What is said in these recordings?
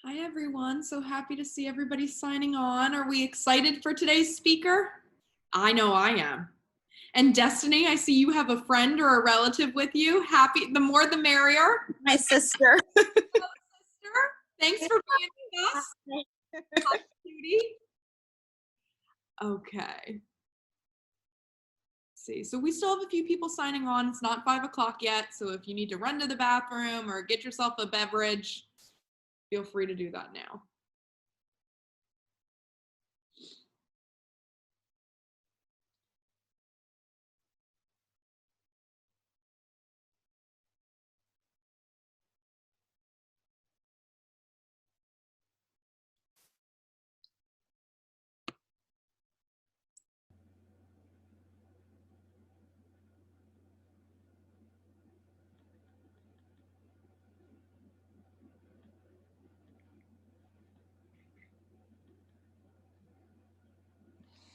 Hi, everyone. So happy to see everybody signing on. Are we excited for today's speaker? I know I am. And Destiny, I see you have a friend or a relative with you. Happy, the more the merrier. My sister. Sister, thanks for being with us. Hi, Judy. Okay. See, so we still have a few people signing on. It's not 5 o'clock yet. So if you need to run to the bathroom or get yourself a beverage, feel free to do that now.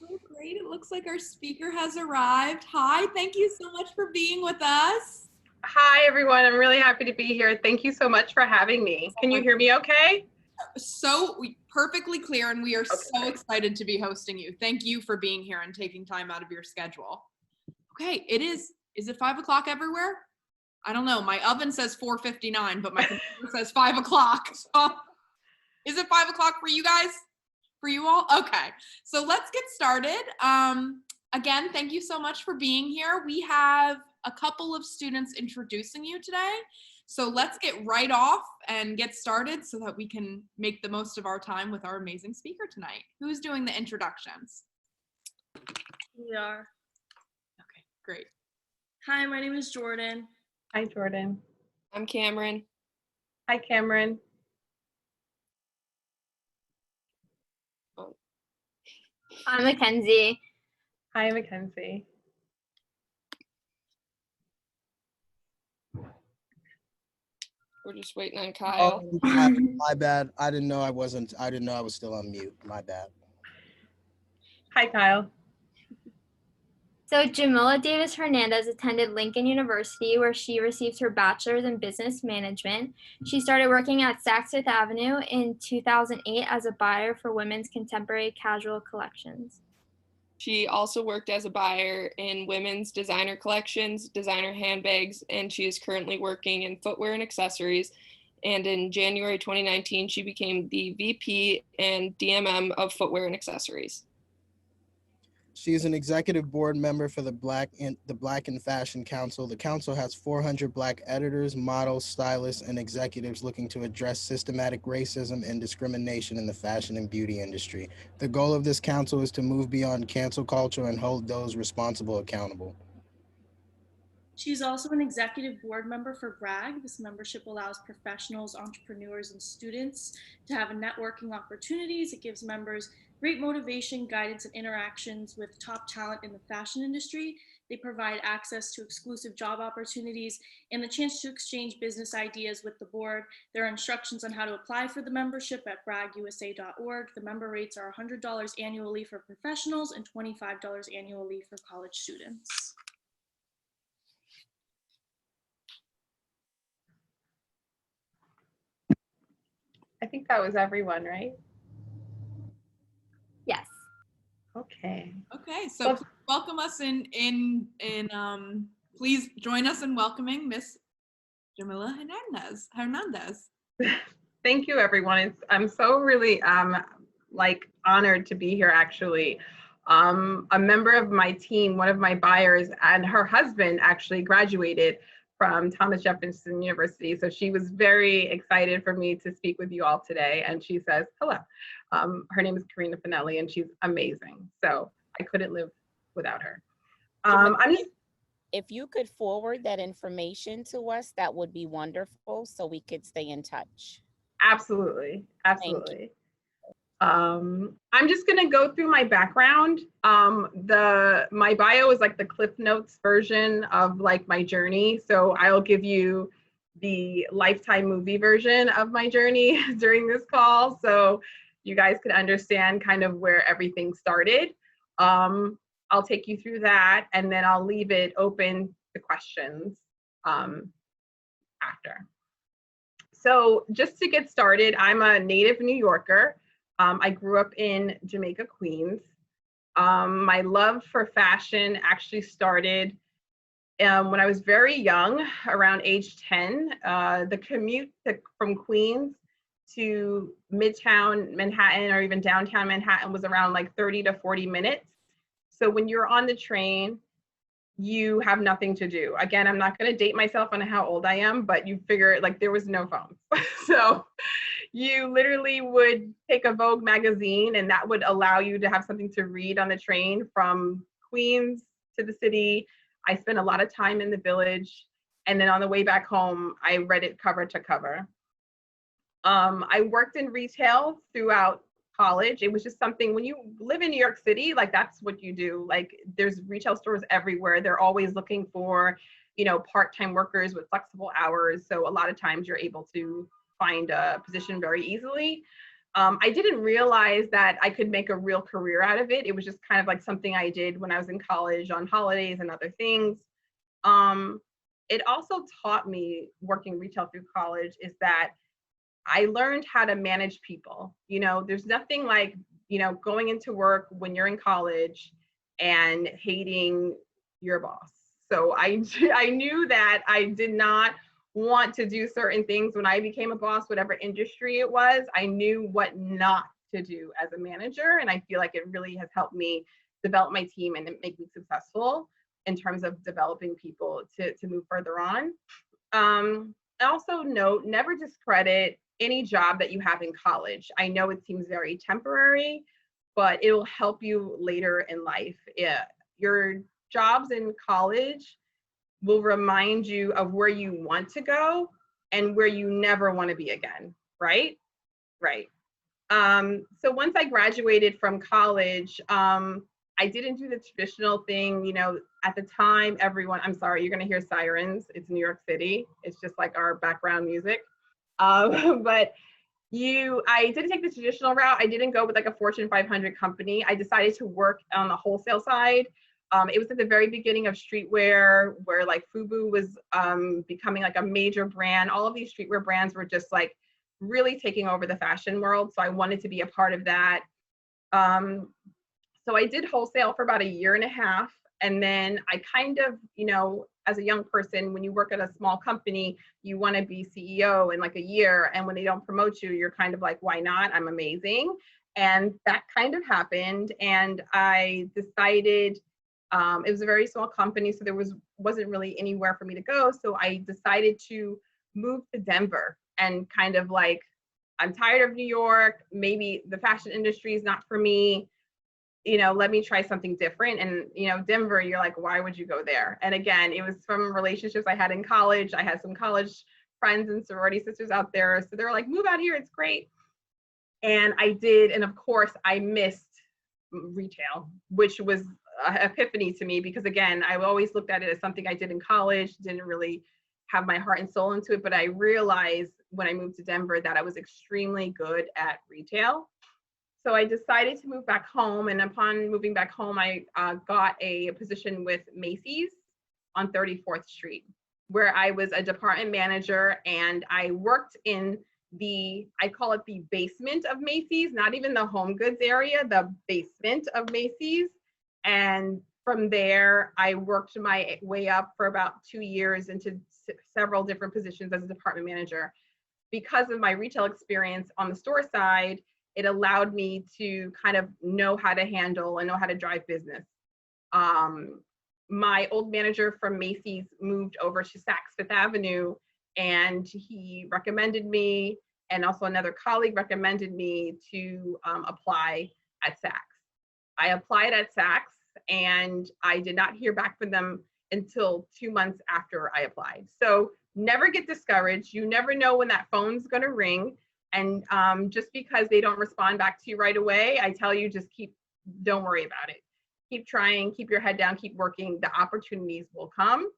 Oh, great. It looks like our speaker has arrived. Hi, thank you so much for being with us. Hi, everyone. I'm really happy to be here. Thank you so much for having me. Can you hear me okay? So perfectly clear, and we are so excited to be hosting you. Thank you for being here and taking time out of your schedule. Okay, is it 5 o'clock everywhere? I don't know. My oven says 4:59, but my computer says 5 o'clock. So is it 5 o'clock for you guys? For you all? Okay, so let's get started. Again, thank you so much for being here. We have a couple of students introducing you today. So let's get right off and get started so that we can make the most of our time with our amazing speaker tonight. Who's doing the introductions? We are. Okay, great. Hi, my name is Jordan. Hi, Jordan. I'm Cameron. Hi, Cameron. I'm Mackenzie. Hi, Mackenzie. We're just waiting on Kyle. Oh, my bad. I didn't know I was still on mute. My bad. Hi, Kyle. So Jamillah Davis Hernandez attended Lincoln University, where she received her bachelor's in business management. She started working at Saks Fifth Avenue in 2008 as a buyer for women's contemporary casual collections. She also worked as a buyer in women's designer collections, designer handbags, and she is currently working in footwear and accessories. And in January 2019, she became the VP and DMM of footwear and accessories. She is an executive board member for the Black in Fashion Council. The council has 400 Black editors, models, stylists, and executives looking to address systematic racism and discrimination in the fashion and beauty industry. The goal of this council is to move beyond cancel culture and hold those responsible accountable. She's also an executive board member for BRAG. This membership allows professionals, entrepreneurs, and students to have networking opportunities. It gives members great motivation, guidance, and interactions with top talent in the fashion industry. They provide access to exclusive job opportunities and the chance to exchange business ideas with the board. There are instructions on how to apply for the membership at bragusa.org. The member rates are $100 annually for professionals and $25 annually for college students. I think that was everyone, right? Yes. Okay. Okay, so please welcome us please join us in welcoming Miss Jamillah Hernandez. Thank you, everyone. I'm so really honored to be here, actually. A member of my team, one of my buyers, and her husband actually graduated from Thomas Jefferson University. So she was very excited for me to speak with you all today. And she says, hello. Her name is Karina Finelli, and she's amazing. So I couldn't live without her. If you could forward that information to us, that would be wonderful, so we could stay in touch. Absolutely, absolutely. I'm just gonna go through my background. My bio is like the Cliff Notes version of like my journey. So I'll give you the Lifetime movie version of my journey during this call, so you guys can understand kind of where everything started. I'll take you through that, and then I'll leave it open to questions after. So just to get started, I'm a native New Yorker. I grew up in Jamaica, Queens. My love for fashion actually started when I was very young, around age 10. The commute from Queens to Midtown Manhattan or even downtown Manhattan was around like 30 to 40 minutes. So when you're on the train, you have nothing to do. Again, I'm not going to date myself on how old I am, but you figure like there was no phones. So you literally would take a Vogue magazine and that would allow you to have something to read on the train from Queens to the city. I spent a lot of time in the Village. And then on the way back home, I read it cover to cover. I worked in retail throughout college. It was just something, when you live in New York City, like that's what you do. Like there's retail stores everywhere. They're always looking for, part-time workers with flexible hours. So a lot of times you're able to find a position very easily. I didn't realize that I could make a real career out of it. It was just kind of like something I did when I was in college on holidays and other things. It also taught me, working retail through college, is that I learned how to manage people. There's nothing like, going into work when you're in college and hating your boss. So I knew that I did not want to do certain things when I became a boss, whatever industry it was. I knew what not to do as a manager. And I feel like it really has helped me develop my team and make me successful in terms of developing people to move further on. Also note, never discredit any job that you have in college. I know it seems very temporary, but it will help you later in life. Your jobs in college will remind you of where you want to go and where you never want to be again, right? Right. So once I graduated from college, I didn't do the traditional thing, at the time, everyone, I'm sorry, you're gonna hear sirens. It's New York City. It's just like our background music. But I didn't take the traditional route. I didn't go with like a Fortune 500 company. I decided to work on the wholesale side. It was at the very beginning of streetwear, where like FUBU was becoming like a major brand. All of these streetwear brands were just like really taking over the fashion world. So I wanted to be a part of that. So I did wholesale for about a year and a half. And then I kind of, as a young person, when you work at a small company, you want to be CEO in like a year. And when they don't promote you, you're kind of like, why not? I'm amazing. And that kind of happened. And I decided, it was a very small company, so there wasn't really anywhere for me to go. So I decided to move to Denver and kind of like, I'm tired of New York. Maybe the fashion industry is not for me. Let me try something different. And, Denver, you're like, why would you go there? And again, it was from relationships I had in college. I had some college friends and sorority sisters out there. So they were like, move out here, it's great. And I did. And of course, I missed retail, which was an epiphany to me, because again, I always looked at it as something I did in college, didn't really have my heart and soul into it. But I realized when I moved to Denver that I was extremely good at retail. So I decided to move back home, and upon moving back home, I got a position with Macy's on 34th Street, where I was a department manager, and I worked in I call it the basement of Macy's, not even the home goods area, the basement of Macy's. And from there, I worked my way up for about 2 years into several different positions as a department manager. Because of my retail experience on the store side, it allowed me to kind of know how to handle and know how to drive business. My old manager from Macy's moved over to Saks Fifth Avenue, and he recommended me, and also another colleague recommended me to apply at Saks. I applied at Saks, and I did not hear back from them until 2 months after I applied. So never get discouraged. You never know when that phone's gonna ring. And just because they don't respond back to you right away, I tell you, just don't worry about it. Keep trying, keep your head down, keep working. The opportunities will come.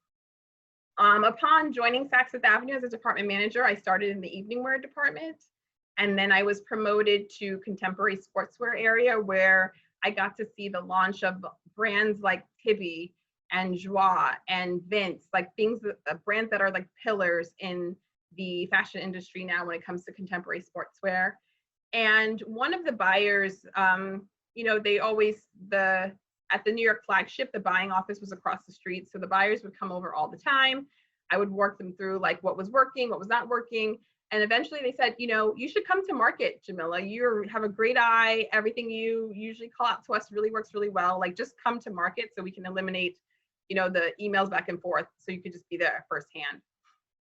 Upon joining Saks Fifth Avenue as a department manager, I started in the evening wear department. And then I was promoted to contemporary sportswear area, where I got to see the launch of brands like Tibby and Joie and Vince, like things, brands that are like pillars in the fashion industry now when it comes to contemporary sportswear. And one of the buyers, you know, they always, at the New York flagship, the buying office was across the street. So the buyers would come over all the time. I would work them through like what was working, what was not working. And eventually they said, you know, you should come to market, Jamillah. You have a great eye. Everything you usually call out to us really works really well. Like just come to market so we can eliminate, you know, the emails back and forth. So you could just be there firsthand.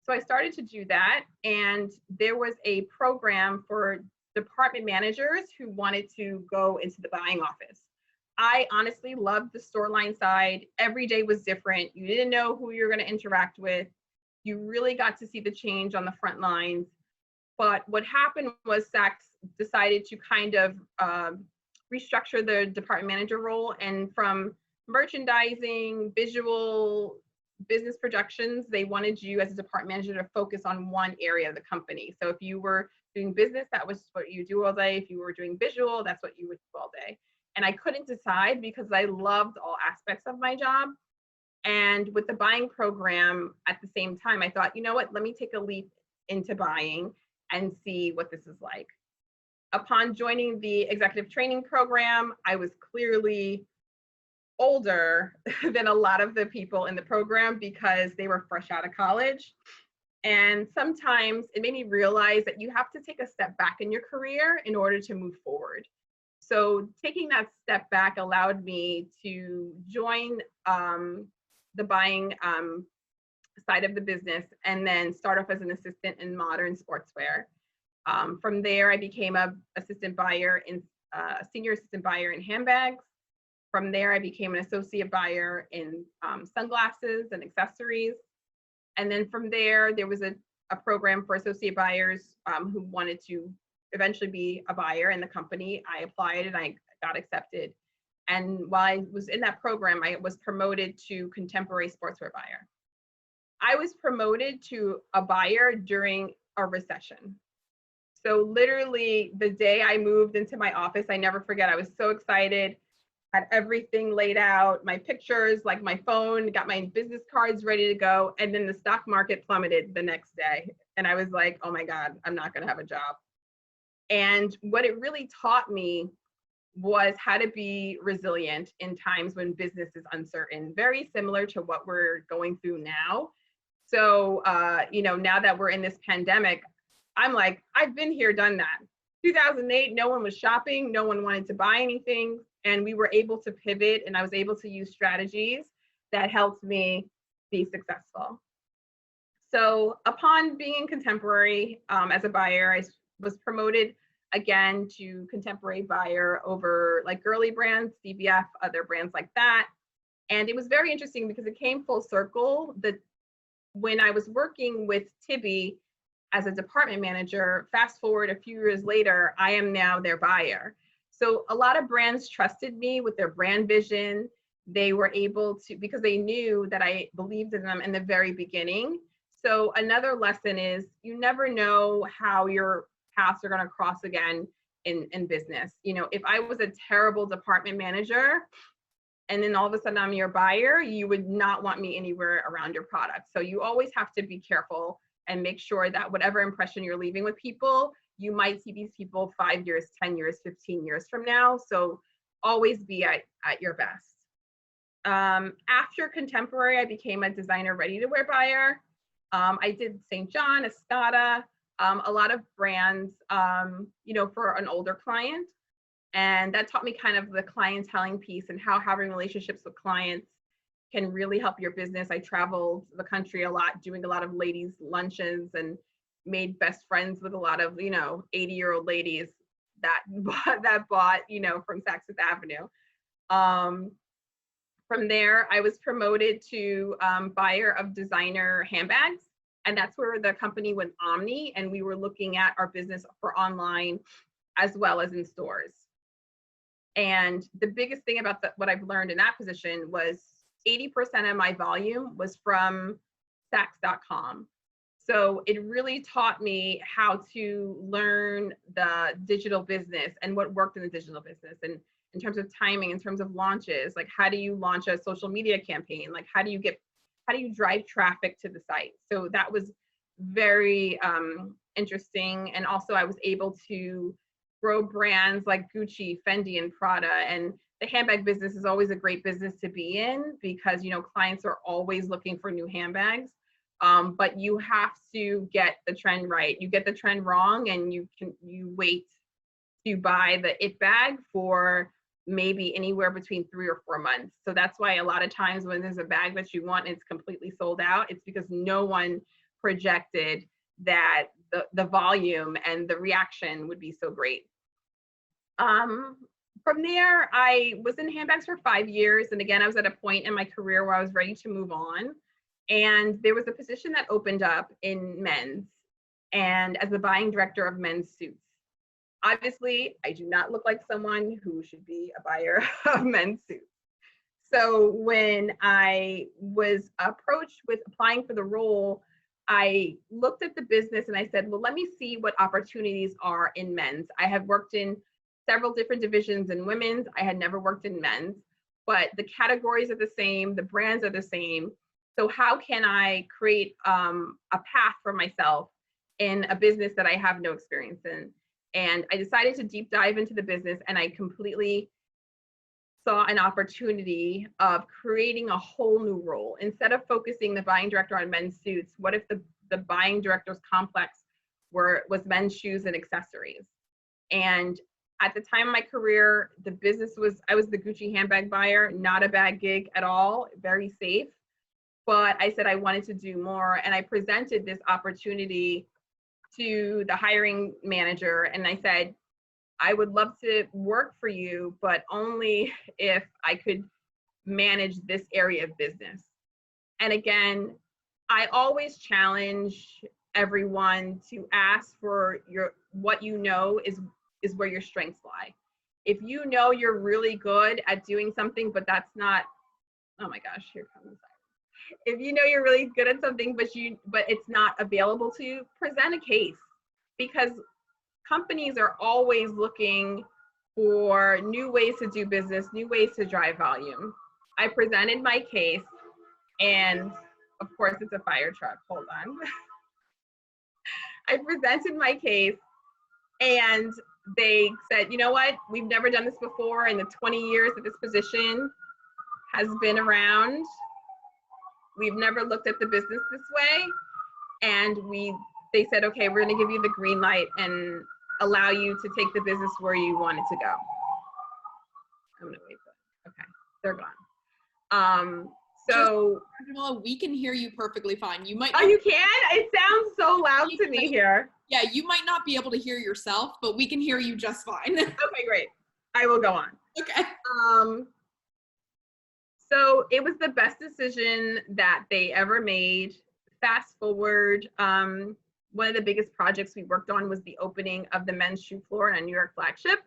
So I started to do that. And there was a program for department managers who wanted to go into the buying office. I honestly loved the store line side. Every day was different. You didn't know who you're going to interact with. You really got to see the change on the front lines. But what happened was Saks decided to kind of restructure the department manager role, and from merchandising, visual, business projections, they wanted you as a department manager to focus on one area of the company. So if you were doing business, that was what you do all day. If you were doing visual, that's what you would do all day. And I couldn't decide because I loved all aspects of my job. And with the buying program at the same time, I thought, you know what, let me take a leap into buying and see what this is like. Upon joining the executive training program, I was clearly older than a lot of the people in the program because they were fresh out of college. And sometimes it made me realize that you have to take a step back in your career in order to move forward. So taking that step back allowed me to join the buying side of the business and then start off as an assistant in modern sportswear. From there, I became a senior assistant buyer in handbags. From there, I became an associate buyer in sunglasses and accessories. And then from there, there was a program for associate buyers who wanted to eventually be a buyer in the company. I applied and I got accepted. And while I was in that program, I was promoted to contemporary sportswear buyer. I was promoted to a buyer during a recession. So literally the day I moved into my office, I never forget, I was so excited, had everything laid out, my pictures, like my phone, got my business cards ready to go. And then the stock market plummeted the next day. And I was like, oh my God, I'm not gonna have a job. And what it really taught me was how to be resilient in times when business is uncertain, very similar to what we're going through now. So, you know, now that we're in this pandemic, I'm like, I've been here, done that. 2008, no one was shopping, no one wanted to buy anything, and we were able to pivot, and I was able to use strategies that helped me be successful. So upon being in contemporary as a buyer, I was promoted again to contemporary buyer over like girly brands, CVF, other brands like that. And it was very interesting because it came full circle that when I was working with Tibby as a department manager, fast forward a few years later, I am now their buyer. So a lot of brands trusted me with their brand vision. They were able to, because they knew that I believed in them in the very beginning. So another lesson is you never know how your paths are going to cross again in business. You know, if I was a terrible department manager and then all of a sudden I'm your buyer, you would not want me anywhere around your product. So you always have to be careful and make sure that whatever impression you're leaving with people, you might see these people 5 years, 10 years, 15 years from now. So always be at your best. After contemporary, I became a designer ready-to-wear buyer. I did St. John, Escada, a lot of brands, you know, for an older client. And that taught me kind of the clienteling piece and how having relationships with clients can really help your business. I traveled the country a lot, doing a lot of ladies' luncheons and made best friends with a lot of, you know, 80-year-old ladies that bought, you know, from Saks Fifth Avenue. From there, I was promoted to buyer of designer handbags. And that's where the company went omni, and we were looking at our business for online as well as in stores. And the biggest thing about what I've learned in that position was 80% of my volume was from Saks.com. So it really taught me how to learn the digital business and what worked in the digital business, and in terms of timing, in terms of launches, like how do you launch a social media campaign? Like how do you drive traffic to the site? So that was very interesting. And also I was able to grow brands like Gucci, Fendi, and Prada. And the handbag business is always a great business to be in because, you know, clients are always looking for new handbags. But you have to get the trend right. You get the trend wrong and you wait to buy the it bag for maybe anywhere between 3 or 4 months. So that's why a lot of times when there's a bag that you want and it's completely sold out, it's because no one projected that the volume and the reaction would be so great. From there, I was in handbags for 5 years. And again, I was at a point in my career where I was ready to move on. And there was a position that opened up in men's and as the buying director of men's suits. Obviously, I do not look like someone who should be a buyer of men's suits. So when I was approached with applying for the role, I looked at the business and I said, well, let me see what opportunities are in men's. I have worked in several different divisions in women's. I had never worked in men's, but the categories are the same, the brands are the same. So how can I create a path for myself in a business that I have no experience in? And I decided to deep dive into the business, and I completely saw an opportunity of creating a whole new role. Instead of focusing the buying director on men's suits, what if the buying director's complex was men's shoes and accessories? And at the time of my career, the business I was the Gucci handbag buyer, not a bad gig at all, very safe. But I said I wanted to do more, and I presented this opportunity to the hiring manager, and I said, I would love to work for you, but only if I could manage this area of business. And again, I always challenge everyone to ask for what you know is where your strengths lie. If you know you're really good at doing something, but that's not, oh my gosh, here comes that. If you know you're really good at something, but it's not available to you, present a case, because companies are always looking for new ways to do business, new ways to drive volume. I presented my case, and of course it's a fire truck, hold on. I presented my case and they said, you know what, we've never done this before in the 20 years that this position has been around. We've never looked at the business this way. And they said, okay, we're gonna give you the green light and allow you to take the business where you want it to go. I'm gonna wait for it. Okay, they're gone. So Jamillah, we can hear you perfectly fine. You might. Oh, you can? It sounds so loud to me here. Yeah, you might not be able to hear yourself, but we can hear you just fine. Okay, great. I will go on. Okay. So it was the best decision that they ever made. Fast forward, one of the biggest projects we worked on was the opening of the men's shoe floor in a New York flagship.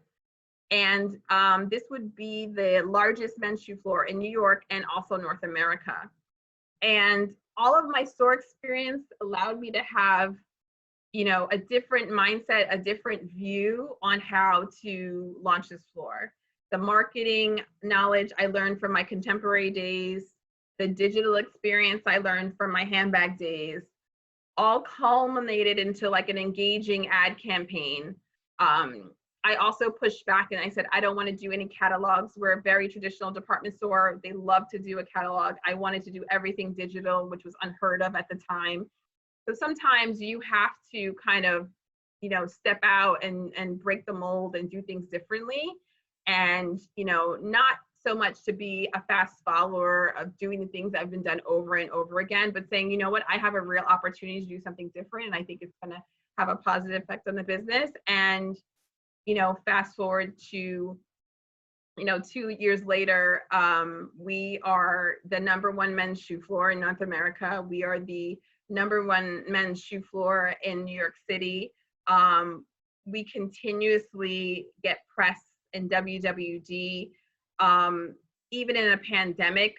And this would be the largest men's shoe floor in New York and also North America. And all of my store experience allowed me to have, you know, a different mindset, a different view on how to launch this floor. The marketing knowledge I learned from my contemporary days, the digital experience I learned from my handbag days, all culminated into like an engaging ad campaign. I also pushed back and I said, I don't want to do any catalogs. We're a very traditional department store. They love to do a catalog. I wanted to do everything digital, which was unheard of at the time. So sometimes you have to kind of, you know, step out and break the mold and do things differently. And, you know, not so much to be a fast follower of doing the things that have been done over and over again, but saying, you know what, I have a real opportunity to do something different. And I think it's going to have a positive effect on the business. And, you know, fast forward to, you know, 2 years later, we are the #1 men's shoe floor in North America. We are the #1 men's shoe floor in New York City. We continuously get press in WWD. Even in a pandemic,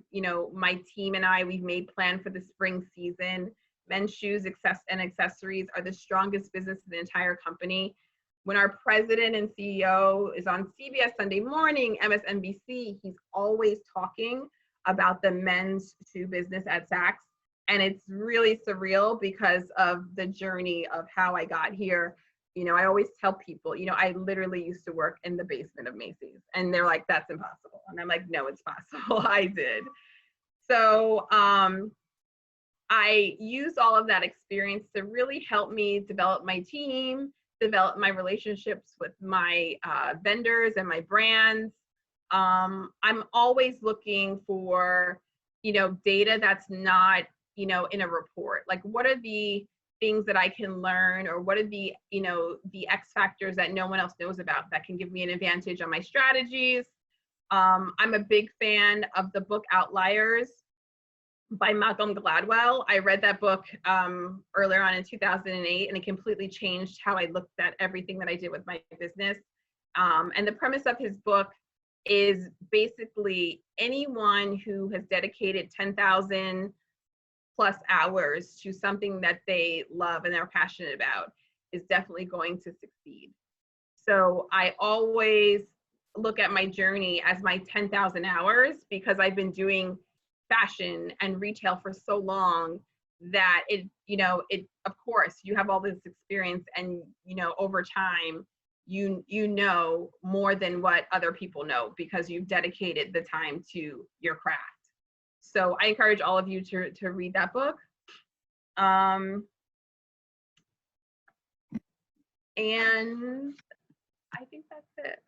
you know, my team and I, we've made plans for the spring season. Men's shoes and accessories are the strongest business in the entire company. When our president and CEO is on CBS Sunday Morning, MSNBC, he's always talking about the men's shoe business at Saks. And it's really surreal because of the journey of how I got here. You know, I always tell people, you know, I literally used to work in the basement of Macy's, and they're like, that's impossible. And I'm like, no, it's possible. I did. So I used all of that experience to really help me develop my team, develop my relationships with my vendors and my brands. I'm always looking for, you know, data that's not, you know, in a report. Like, what are the things that I can learn, or what are the, you know, the X factors that no one else knows about that can give me an advantage on my strategies. I'm a big fan of the book Outliers by Malcolm Gladwell. I read that book earlier on in 2008, and it completely changed how I looked at everything that I did with my business. And the premise of his book is basically anyone who has dedicated 10,000 plus hours to something that they love and they're passionate about is definitely going to succeed. So I always look at my journey as my 10,000 hours, because I've been doing fashion and retail for so long that it, you know, it, of course, you have all this experience, and, you know, over time, you know more than what other people know because you've dedicated the time to your craft. So I encourage all of you to read that book. And I think that's it.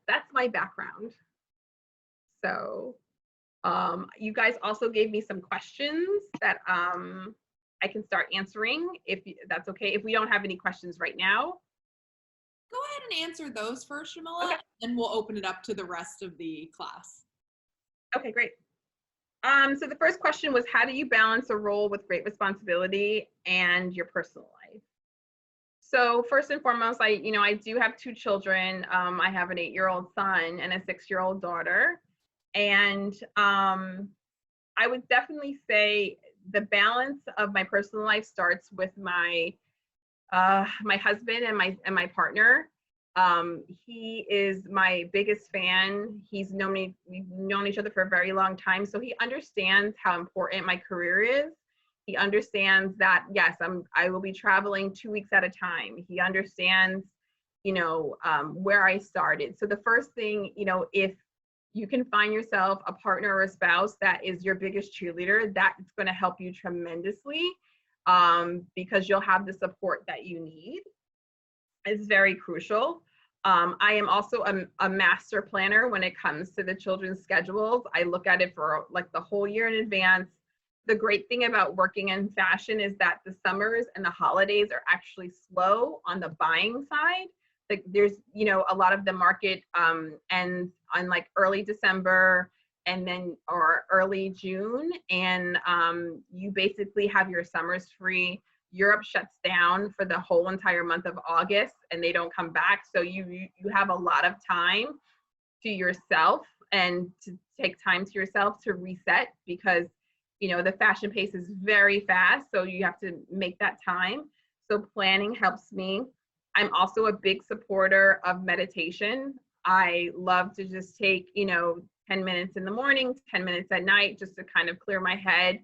That's my background. So you guys also gave me some questions that I can start answering, if that's okay. If we don't have any questions right now. Go ahead and answer those first, Jamillah, Okay. and we'll open it up to the rest of the class. Okay, great. So the first question was, how do you balance a role with great responsibility and your personal life? So first and foremost, I do have 2 children. I have an 8-year-old son and a 6-year-old daughter. And I would definitely say the balance of my personal life starts with my my husband and my partner. He is my biggest fan. We've known each other for a very long time. So he understands how important my career is. He understands that, yes, I will be traveling 2 weeks at a time. He understands, you know, where I started. So the first thing, you know, if you can find yourself a partner or a spouse that is your biggest cheerleader, that's going to help you tremendously, because you'll have the support that you need. It's very crucial. I am also a master planner when it comes to the children's schedules. I look at it for like the whole year in advance. The great thing about working in fashion is that the summers and the holidays are actually slow on the buying side. Like, there's, you know, a lot of the market ends on like early December and then or early June, and you basically have your summers free. Europe shuts down for the whole entire month of August, and they don't come back. So you have a lot of time to yourself and to take time to yourself to reset, because, you know, the fashion pace is very fast. So you have to make that time. So planning helps me. I'm also a big supporter of meditation. I love to just take, you know, 10 minutes in the morning, 10 minutes at night, just to kind of clear my head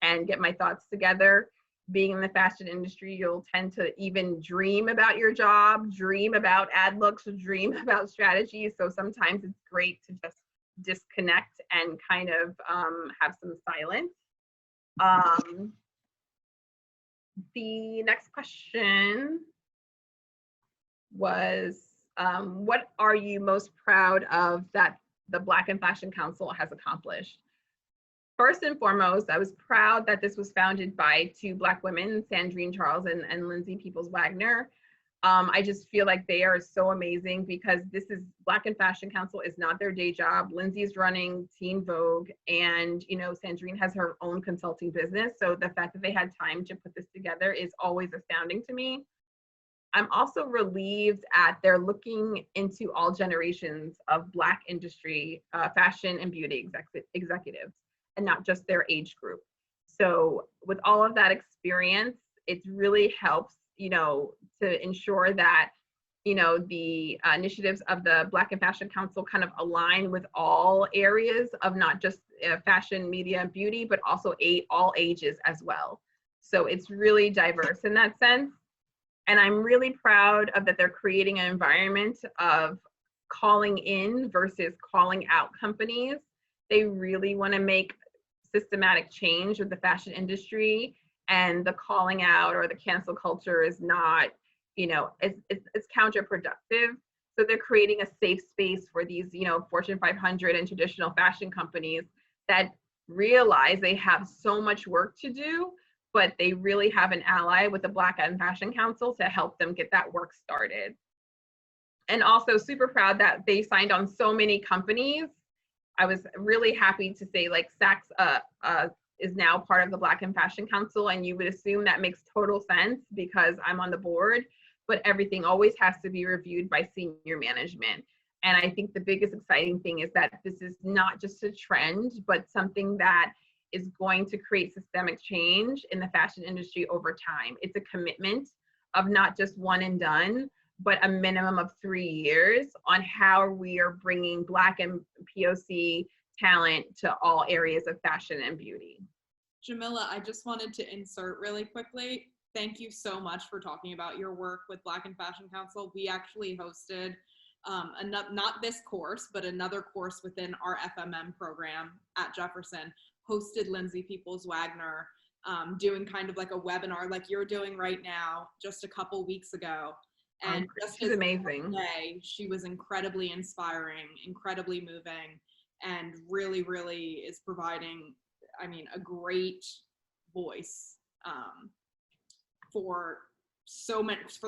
and get my thoughts together. Being in the fashion industry, you'll tend to even dream about your job, dream about ad looks, dream about strategies. So sometimes it's great to just disconnect and kind of have some silence. The next question was, what are you most proud of that the Black in Fashion Council has accomplished? First and foremost, I was proud that this was founded by 2 Black women, Sandrine Charles and Lindsay Peoples-Wagner. I just feel like they are so amazing, because this is Black in Fashion Council is not their day job. Lindsay's running Teen Vogue, and, you know, Sandrine has her own consulting business. So the fact that they had time to put this together is always astounding to me. I'm also relieved at they're looking into all generations of Black industry, fashion and beauty executives, and not just their age group. So with all of that experience, it really helps, you know, to ensure that, you know, the initiatives of the Black in Fashion Council kind of align with all areas of not just fashion, media, and beauty, but also all ages as well. So it's really diverse in that sense. And I'm really proud of that they're creating an environment of calling in versus calling out companies. They really want to make systematic change with the fashion industry, and the calling out or the cancel culture is not, it's counterproductive. So they're creating a safe space for these, Fortune 500 and traditional fashion companies that realize they have so much work to do, but they really have an ally with the Black and Fashion Council to help them get that work started. And also super proud that they signed on so many companies. I was really happy to say like Saks is now part of the Black and Fashion Council, and you would assume that makes total sense because I'm on the board, but everything always has to be reviewed by senior management. And I think the biggest exciting thing is that this is not just a trend, but something that is going to create systemic change in the fashion industry over time. It's a commitment of not just one and done, but a minimum of 3 years on how we are bringing Black and POC talent to all areas of fashion and beauty. Jamillah, I just wanted to insert really quickly. Thank you so much for talking about your work with Black and Fashion Council. We actually hosted not this course, but another course within our FMM program at Jefferson, hosted Lindsay Peoples-Wagner, doing kind of like a webinar like you're doing right now, just a couple weeks ago. And she's amazing. She was incredibly inspiring, incredibly moving, and really, really is providing, a great voice for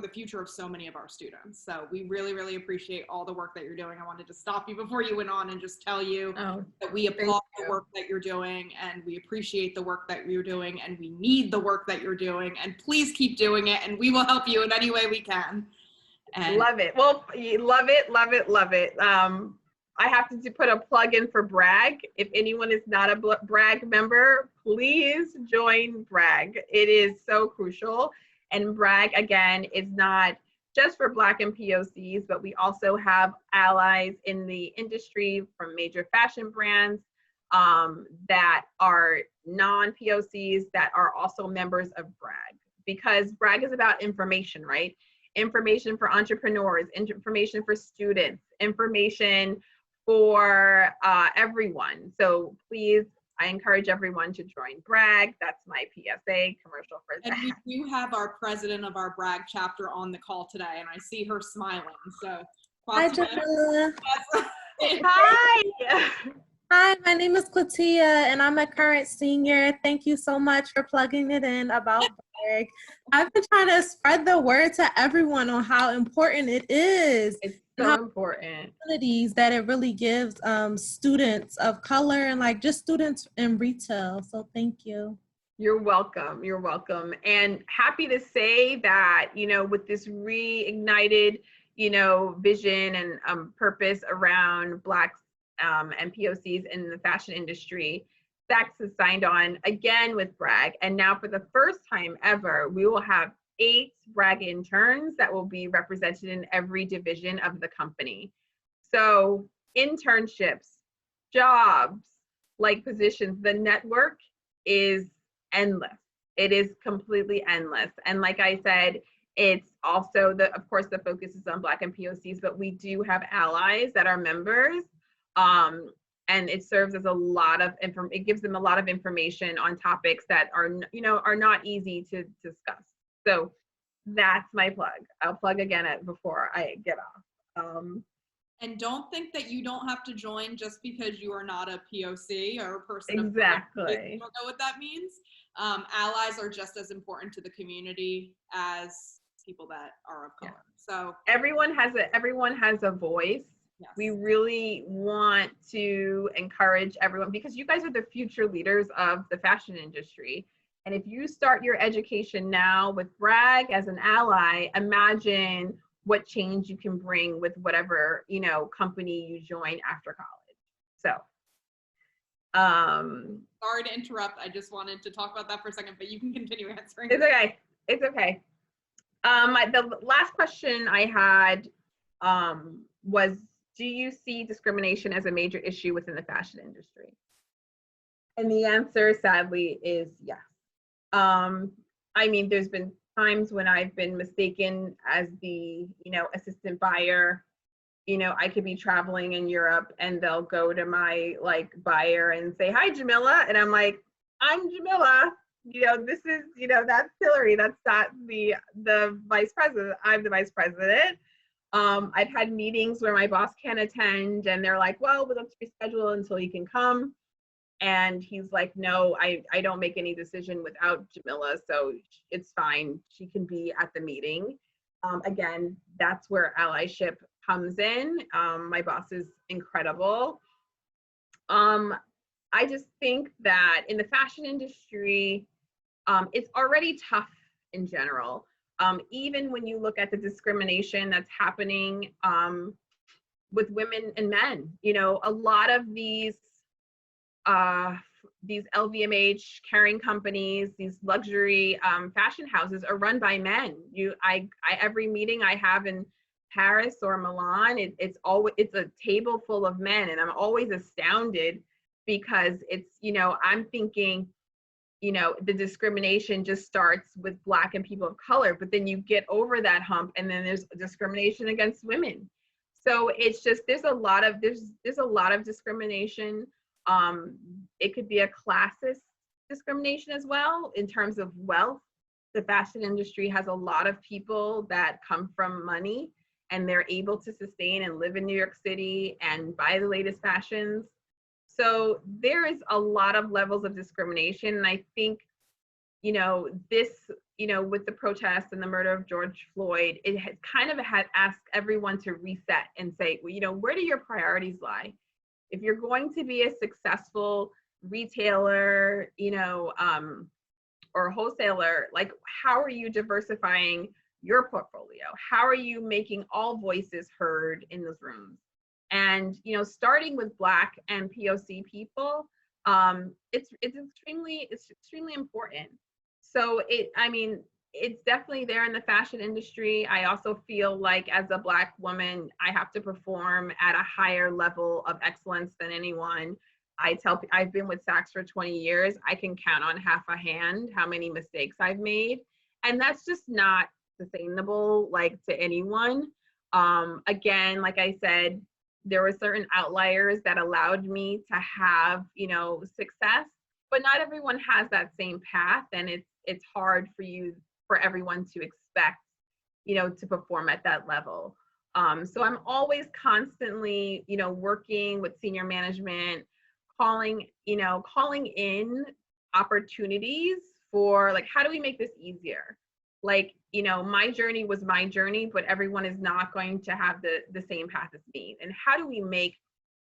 the future of so many of our students. So we really, really appreciate all the work that you're doing. I wanted to stop you before you went on and just tell you that we applaud the work that you're doing, and we appreciate the work that you're doing, and we need the work that you're doing, and please keep doing it, and we will help you in any way we can. And love it. Well, you love it, love it, love it. I have to put a plug in for Bragg. If anyone is not a Bragg member, please join Bragg. It is so crucial. And Bragg, again, is not just for Black and POCs, but we also have allies in the industry from major fashion brands that are non-POCs that are also members of Bragg, because Bragg is about information, right? Information for entrepreneurs, information for students, information for everyone. So please, I encourage everyone to join Bragg. That's my PSA commercial for that. And we do have our president of our Bragg chapter on the call today, and I see her smiling. So, hi, Jamillah. Hi. Hi, my name is Klatia, and I'm a current senior. Thank you so much for plugging it in about Bragg. I've been trying to spread the word to everyone on how important it is. It's so important. Opportunities that it really gives students of color and like just students in retail. So thank you. You're welcome. You're welcome. And happy to say that, with this reignited, vision and purpose around Black and POCs in the fashion industry, Saks has signed on again with Bragg. And now for the first time ever, we will have 8 Bragg interns that will be represented in every division of the company. So internships, jobs, like positions, the network is endless. It is completely endless. And like I said, it's also of course, the focus is on Black and POCs, but we do have allies that are members. And it serves as it gives them a lot of information on topics that are not easy to discuss. So that's my plug. I'll plug again before I get off. And don't think that you don't have to join just because you are not a POC or a person exactly. of color. You don't know what that means. Allies are just as important to the community as people that are of color. So everyone has a voice. Yes. We really want to encourage everyone, because you guys are the future leaders of the fashion industry. And if you start your education now with Bragg as an ally, imagine what change you can bring with whatever, company you join after college. So, sorry to interrupt. I just wanted to talk about that for a second, but you can continue answering. It's okay. It's okay. The last question I had was, do you see discrimination as a major issue within the fashion industry? And the answer, sadly, is yes. I mean, there's been times when I've been mistaken as the, assistant buyer. I could be traveling in Europe and they'll go to my like buyer and say, "Hi, Jamillah." And I'm like, "I'm Jamillah. This is, that's Hillary. That's not the vice president. I'm the vice president." I've had meetings where my boss can't attend and they're like, "Well, we'll have to reschedule until he can come." And he's like, "No, I don't make any decision without Jamillah, so it's fine. She can be at the meeting." Again, that's where allyship comes in. My boss is incredible. I just think that in the fashion industry, it's already tough in general. Even when you look at the discrimination that's happening with women and men, a lot of these LVMH carrying companies, these luxury fashion houses are run by men. Every meeting I have in Paris or Milan, it's a table full of men, and I'm always astounded because it's, I'm thinking, the discrimination just starts with Black and people of color, but then you get over that hump and then there's discrimination against women. So it's just, there's a lot of discrimination. It could be a classist discrimination as well in terms of wealth. The fashion industry has a lot of people that come from money and they're able to sustain and live in New York City and buy the latest fashions. So there is a lot of levels of discrimination. And I think, this, with the protests and the murder of George Floyd, it had asked everyone to reset and say, well, where do your priorities lie? If you're going to be a successful retailer, or wholesaler, like, how are you diversifying your portfolio? How are you making all voices heard in those rooms? And, starting with Black and POC people, it's extremely important. So it's definitely there in the fashion industry. I also feel like as a Black woman, I have to perform at a higher level of excellence than anyone. I've been with Saks for 20 years. I can count on half a hand how many mistakes I've made. And that's just not sustainable, like, to anyone. Again, like I said, there were certain outliers that allowed me to have, success, but not everyone has that same path. And it's hard for everyone to expect, to perform at that level. So I'm always constantly, working with senior management, calling in opportunities for, like, how do we make this easier? Like, my journey was my journey, but everyone is not going to have the same path as me. And how do we make,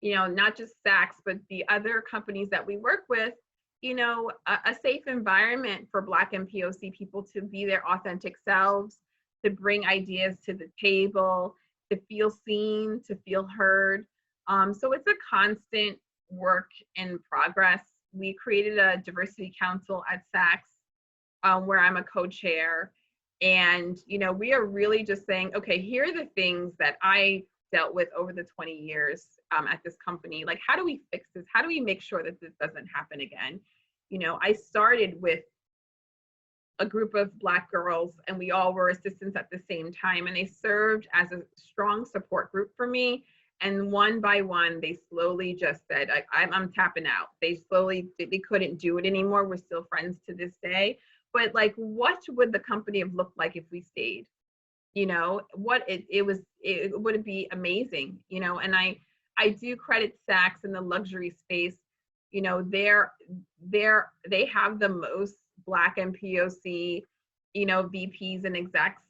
not just Saks, but the other companies that we work with, a safe environment for Black and POC people to be their authentic selves, to bring ideas to the table, to feel seen, to feel heard. So it's a constant work in progress. We created a diversity council at Saks, where I'm a co-chair. And, we are really just saying, okay, here are the things that I dealt with over the 20 years at this company. Like, how do we fix this? How do we make sure that this doesn't happen again? I started with a group of Black girls and we all were assistants at the same time. And they served as a strong support group for me. And one by one, they slowly just said, I'm tapping out. They couldn't do it anymore. We're still friends to this day. But, like, what would the company have looked like if we stayed? It would be amazing, and I do credit Saks in the luxury space. They have the most Black and POC, VPs and execs.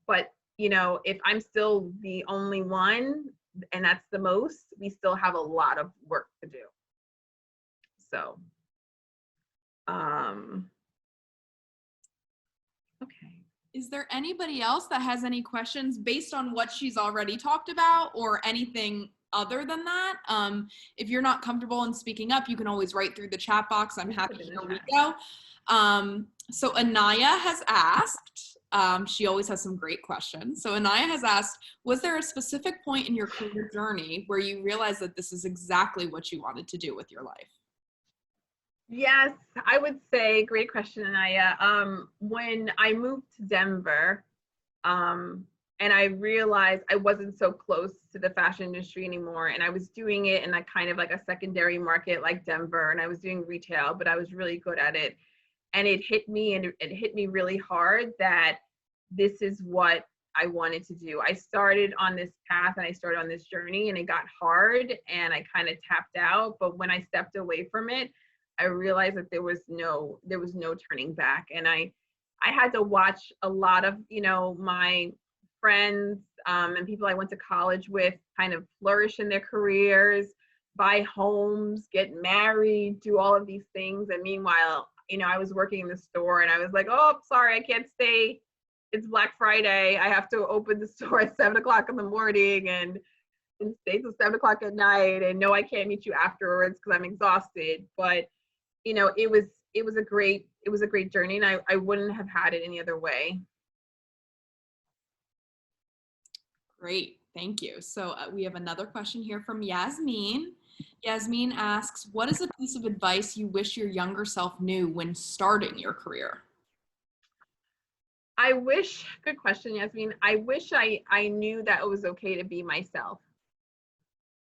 But, if I'm still the only one, and that's the most, we still have a lot of work to do. So, okay. Is there anybody else that has any questions based on what she's already talked about or anything other than that? If you're not comfortable in speaking up, you can always write through the chat box. I'm happy to read go. So Anaya has asked, she always has some great questions. So Anaya has asked, was there a specific point in your career journey where you realized that this is exactly what you wanted to do with your life? Yes, I would say, great question, Anaya. When I moved to Denver, and I realized I wasn't so close to the fashion industry anymore, and I was doing it in a kind of like a secondary market like Denver, and I was doing retail, but I was really good at it. And it hit me, and it hit me really hard that this is what I wanted to do. I started on this path and I started on this journey, and it got hard and I kind of tapped out. But when I stepped away from it, I realized that there was no turning back. And I had to watch a lot of, my friends and people I went to college with kind of flourish in their careers, buy homes, get married, do all of these things. And meanwhile, I was working in the store and I was like, oh, sorry, I can't stay. It's Black Friday. I have to open the store at 7:00 in the morning and stay till 7:00 at night. And no, I can't meet you afterwards because I'm exhausted. But it was a great journey, and I wouldn't have had it any other way. Great, thank you. So we have another question here from Yasmin. Yasmin asks, what is a piece of advice you wish your younger self knew when starting your career? Good question, Yasmin. I wish I knew that it was okay to be myself.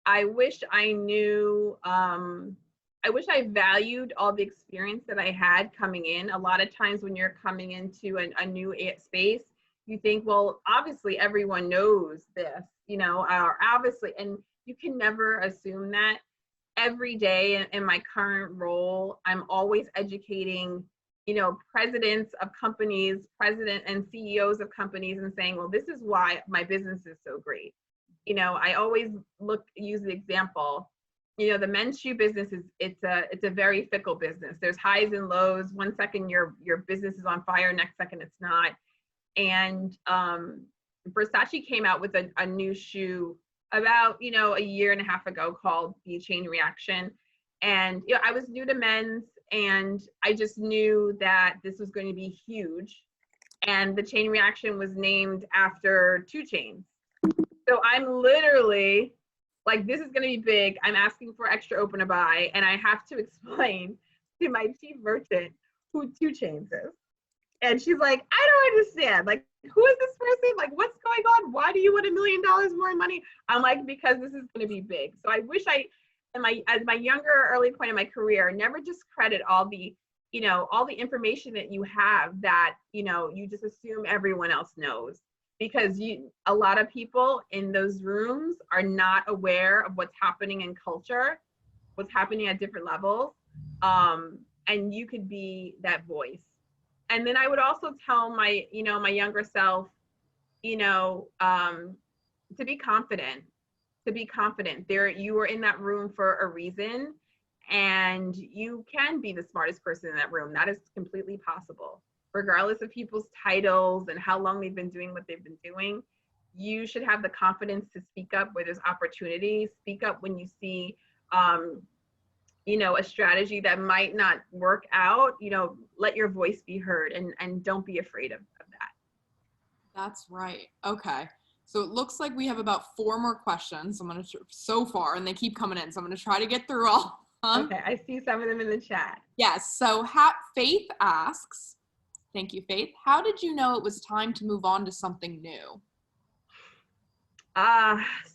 I wish I knew, I wish I valued all the experience that I had coming in. A lot of times when you're coming into a new space, you think, well, obviously everyone knows this, or obviously, and you can never assume that. Every day in my current role, I'm always educating, presidents of companies, president and CEOs of companies, and saying, well, this is why my business is so great. I always use the example, the men's shoe business it's a very fickle business. There's highs and lows. One second your business is on fire, next second it's not. And Versace came out with a new shoe about, a year and a half ago called the Chain Reaction. And I was new to men's, and I just knew that this was going to be huge. And the Chain Reaction was named after 2 Chainz. So I'm literally like, this is going to be big. I'm asking for extra open to buy, and I have to explain to my chief merchant who 2 Chainz is. And she's like, I don't understand. Like, who is this person? Like, what's going on? Why do you want $1 million more money? I'm like, because this is going to be big. So I wish as my younger, early point in my career, never just credit all the information that you have that, you just assume everyone else knows. Because a lot of people in those rooms are not aware of what's happening in culture, what's happening at different levels. And you could be that voice. And then I would also tell my younger self, to be confident, you are in that room for a reason, and you can be the smartest person in that room. That is completely possible. Regardless of people's titles and how long they've been doing what they've been doing, you should have the confidence to speak up where there's opportunity, speak up when you see, a strategy that might not work out, let your voice be heard, and don't be afraid of that. That's right. Okay. So it looks like we have about 4 more questions. So far, and they keep coming in. So I'm going to try to get through all. Okay. I see some of them in the chat. Yes. So Faith asks, thank you, Faith. How did you know it was time to move on to something new?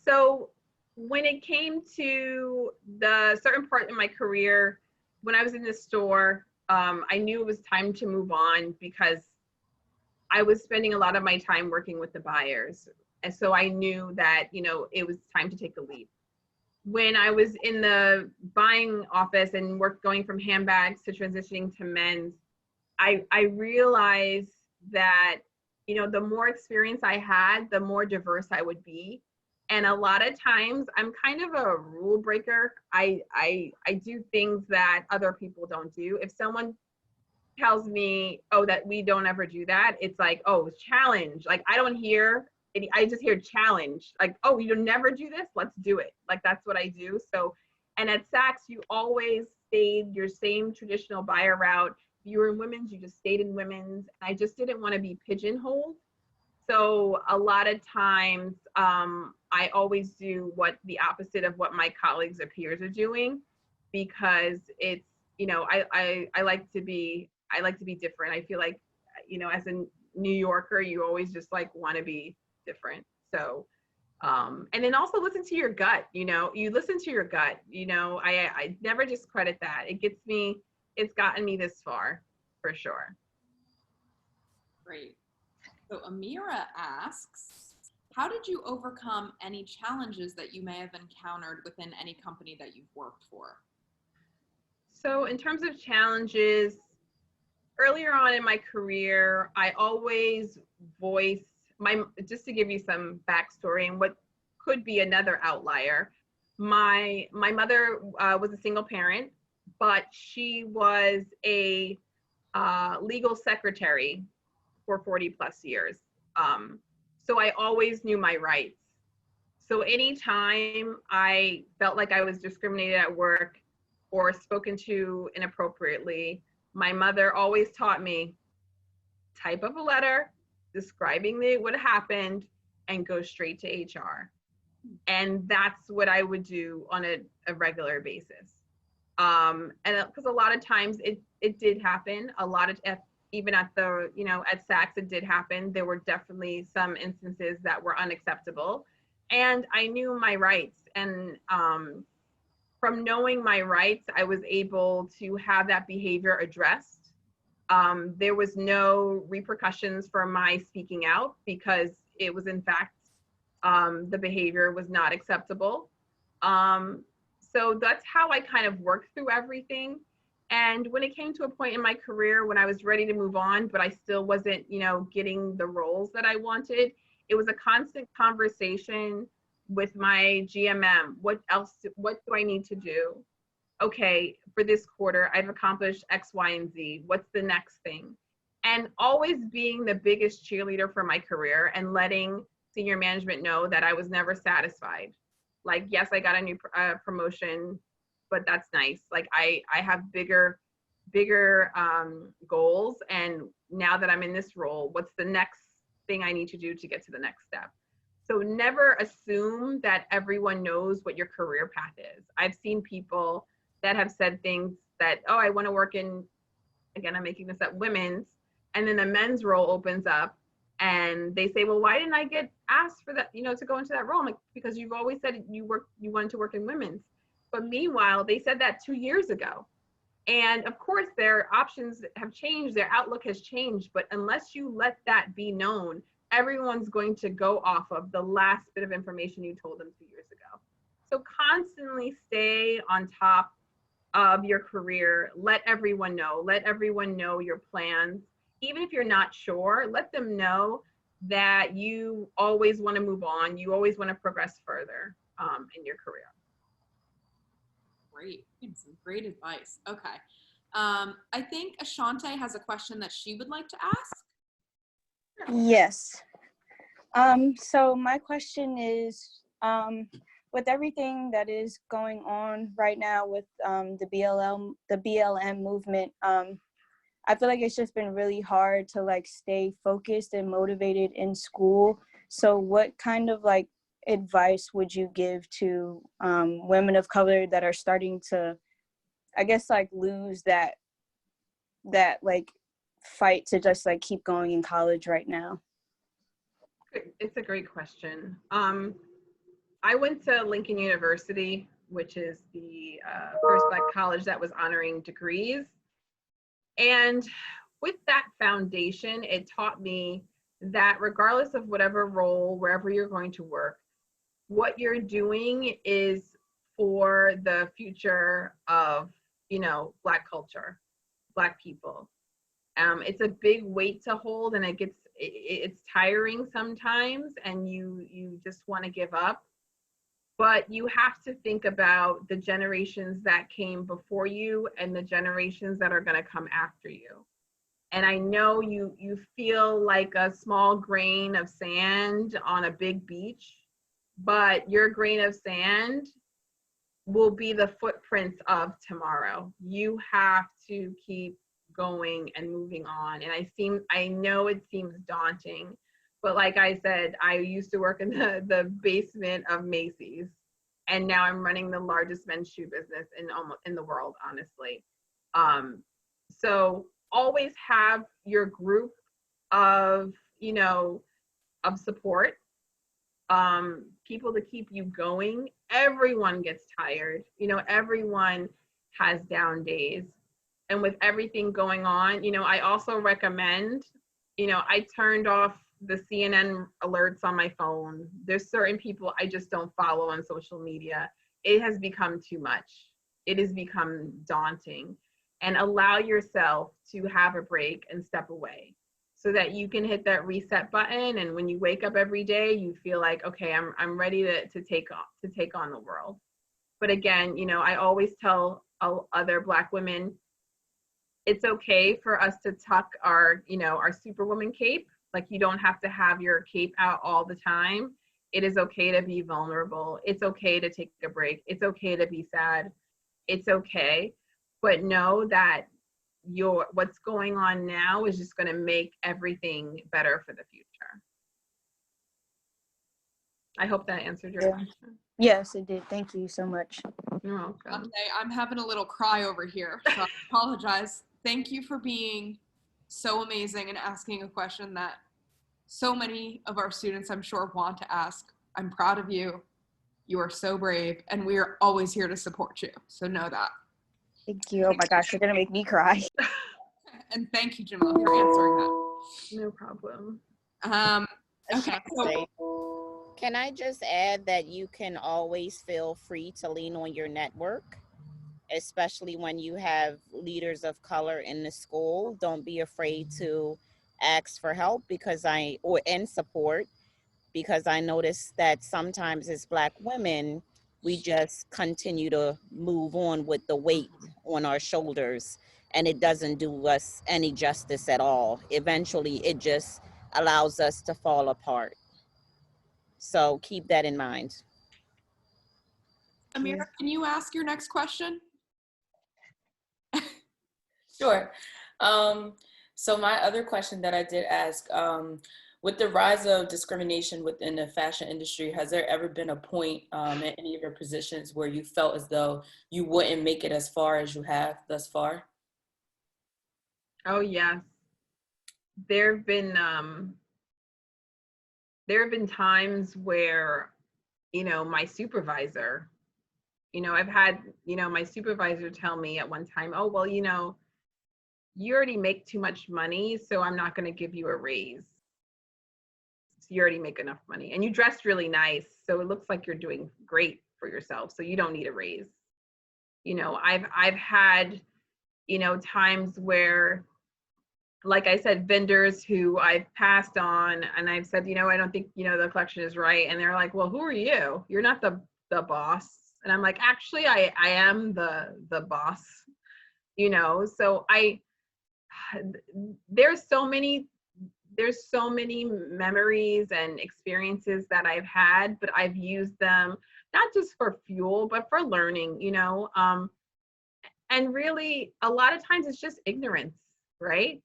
So when it came to the certain part in my career, when I was in the store, I knew it was time to move on because I was spending a lot of my time working with the buyers. And so I knew that, it was time to take a leap. When I was in the buying office and going from handbags to transitioning to men's, I realized that, the more experience I had, the more diverse I would be. And a lot of times I'm kind of a rule breaker. I do things that other people don't do. If someone tells me, oh, that we don't ever do that, it's like, oh, challenge. Like, I just hear challenge. Like, oh, you never do this? Let's do it. Like, that's what I do. So, and at Saks, you always stayed your same traditional buyer route. If you were in women's, you just stayed in women's. I just didn't want to be pigeonholed. So a lot of times, I always do the opposite of what my colleagues or peers are doing, because it's I like to be different. I feel like, as a New Yorker, you always just like want to be different. So, and then also listen to your gut, you listen to your gut, I never discredit that. It's gotten me this far for sure. Great. So Amira asks, how did you overcome any challenges that you may have encountered within any company that you've worked for? So in terms of challenges, earlier on in my career, I always voiced just to give you some backstory and what could be another outlier. My mother was a single parent, but she was a legal secretary for 40 plus years. So I always knew my rights. So anytime I felt like I was discriminated at work or spoken to inappropriately, my mother always taught me, type up a letter describing what happened and go straight to HR. And that's what I would do on a regular basis. And because a lot of times it did happen, even at at SACS, it did happen. There were definitely some instances that were unacceptable. And I knew my rights. And from knowing my rights, I was able to have that behavior addressed. There was no repercussions for my speaking out because it was, in fact, the behavior was not acceptable. So that's how I kind of worked through everything. And when it came to a point in my career when I was ready to move on, but I still wasn't, getting the roles that I wanted, it was a constant conversation with my GMM. What do I need to do? Okay, for this quarter, I've accomplished X, Y, and Z. What's the next thing? And always being the biggest cheerleader for my career and letting senior management know that I was never satisfied. Like, yes, I got a new promotion, but that's nice. Like, I have bigger goals. And now that I'm in this role, what's the next thing I need to do to get to the next step? So never assume that everyone knows what your career path is. I've seen people that have said things that, oh, I want to work in, again, I'm making this up, women's, and then the men's role opens up and they say, well, why didn't I get asked for that, to go into that role? I'm like, because you've always said you wanted to work in women's. But meanwhile, they said that 2 years ago. And of course, their options have changed, their outlook has changed, but unless you let that be known, everyone's going to go off of the last bit of information you told them 2 years ago. So constantly stay on top of your career. Let everyone know your plans. Even if you're not sure, let them know that you always want to move on. You always want to progress further in your career. Great, some great advice. Okay. I think Ashante has a question that she would like to ask. Yes. So my question is, with everything that is going on right now with the BLM movement, I feel like it's just been really hard to like stay focused and motivated in school. So what kind of like advice would you give to women of color that are starting to, I guess, like lose that like fight to just like keep going in college right now? It's a great question. I went to Lincoln University, which is the first Black college that was honoring degrees. And with that foundation, it taught me that regardless of whatever role, wherever you're going to work, what you're doing is for the future of, Black culture, Black people. It's a big weight to hold, and it's tiring sometimes, and you just want to give up. But you have to think about the generations that came before you and the generations that are going to come after you. And I know you feel like a small grain of sand on a big beach, but your grain of sand will be the footprints of tomorrow. You have to keep going and moving on. And I know it seems daunting, but like I said, I used to work in the basement of Macy's, and now I'm running the largest men's shoe business in the world, honestly. So always have your group of, of support, people to keep you going. Everyone gets tired, everyone has down days. And with everything going on, I also recommend, I turned off the CNN alerts on my phone. There's certain people I just don't follow on social media. It has become too much. It has become daunting. And allow yourself to have a break and step away so that you can hit that reset button. And when you wake up every day, you feel like, okay, I'm ready to take on the world. But again, I always tell other Black women, it's okay for us to tuck our Superwoman cape. Like, you don't have to have your cape out all the time. It is okay to be vulnerable. It's okay to take a break. It's okay to be sad. It's okay. But know that what's going on now is just going to make everything better for the future. I hope that answered your question. Yes, it did. Thank you so much. You're welcome. Okay, I'm having a little cry over here, so I apologize. Thank you for being so amazing and asking a question that so many of our students, I'm sure, want to ask. I'm proud of you. You are so brave, and we are always here to support you. So know that. Thank you. Oh my gosh, you're gonna make me cry. And thank you, Jamillah, for answering that. No problem. Okay. So, Can I just add that you can always feel free to lean on your network, especially when you have leaders of color in the school. Don't be afraid to ask for help and support, because I notice that sometimes as Black women, we just continue to move on with the weight on our shoulders, and it doesn't do us any justice at all. Eventually, it just allows us to fall apart. So keep that in mind. Amira, can you ask your next question? Sure. So my other question that I did ask, with the rise of discrimination within the fashion industry, has there ever been a point in any of your positions where you felt as though you wouldn't make it as far as you have thus far? Oh yes. There have been times where, my supervisor, I've had, my supervisor tell me at one time, oh, well, you already make too much money, so I'm not going to give you a raise. So you already make enough money, and you dressed really nice, so it looks like you're doing great for yourself, so you don't need a raise. I've had, times where, like I said, vendors who I've passed on and I've said, I don't think, the collection is right. And they're like, well, who are you? You're not the boss. And I'm like, actually, I am the boss, so there's so many memories and experiences that I've had, but I've used them not just for fuel, but for learning, and really a lot of times it's just ignorance, right?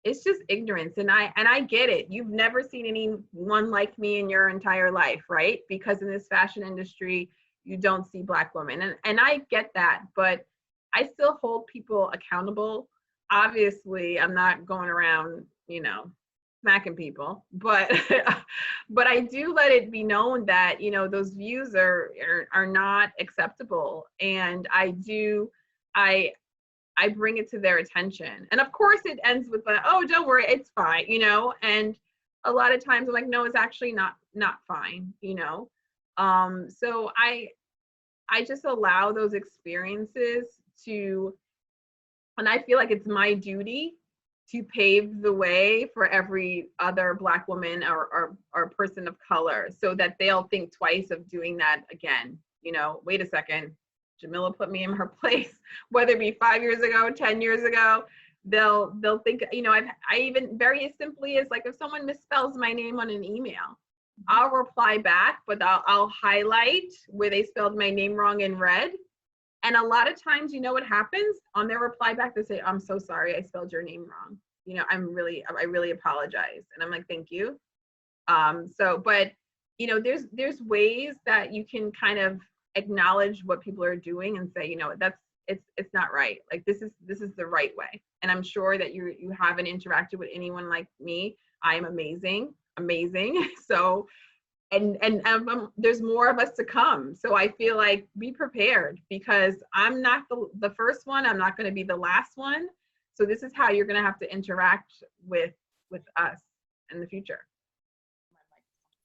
It's just ignorance. And I get it. You've never seen anyone like me in your entire life, right? Because in this fashion industry, you don't see Black women. And I get that, but I still hold people accountable. Obviously, I'm not going around, smacking people, but but I do let it be known that, those views are not acceptable. And I bring it to their attention. And of course it ends with oh, don't worry, it's fine, and a lot of times I'm like, no, it's actually not fine, so I just allow those experiences and I feel like it's my duty to pave the way for every other Black woman or person of color, so that they'll think twice of doing that again. Wait a second, Jamillah put me in her place, whether it be 5 years ago, 10 years ago, they'll think, I even very simply is like, if someone misspells my name on an email, I'll reply back, but I'll highlight where they spelled my name wrong in red. And a lot of times, what happens on their reply back, they say, I'm so sorry, I spelled your name wrong. I really apologize. And I'm like, thank you. But there's ways that you can kind of acknowledge what people are doing and say, it's not right. Like this is the right way. And I'm sure that you haven't interacted with anyone like me. I am amazing. So, and there's more of us to come. So I feel like be prepared, because I'm not the first one. I'm not going to be the last one. So this is how you're going to have to interact with us in the future.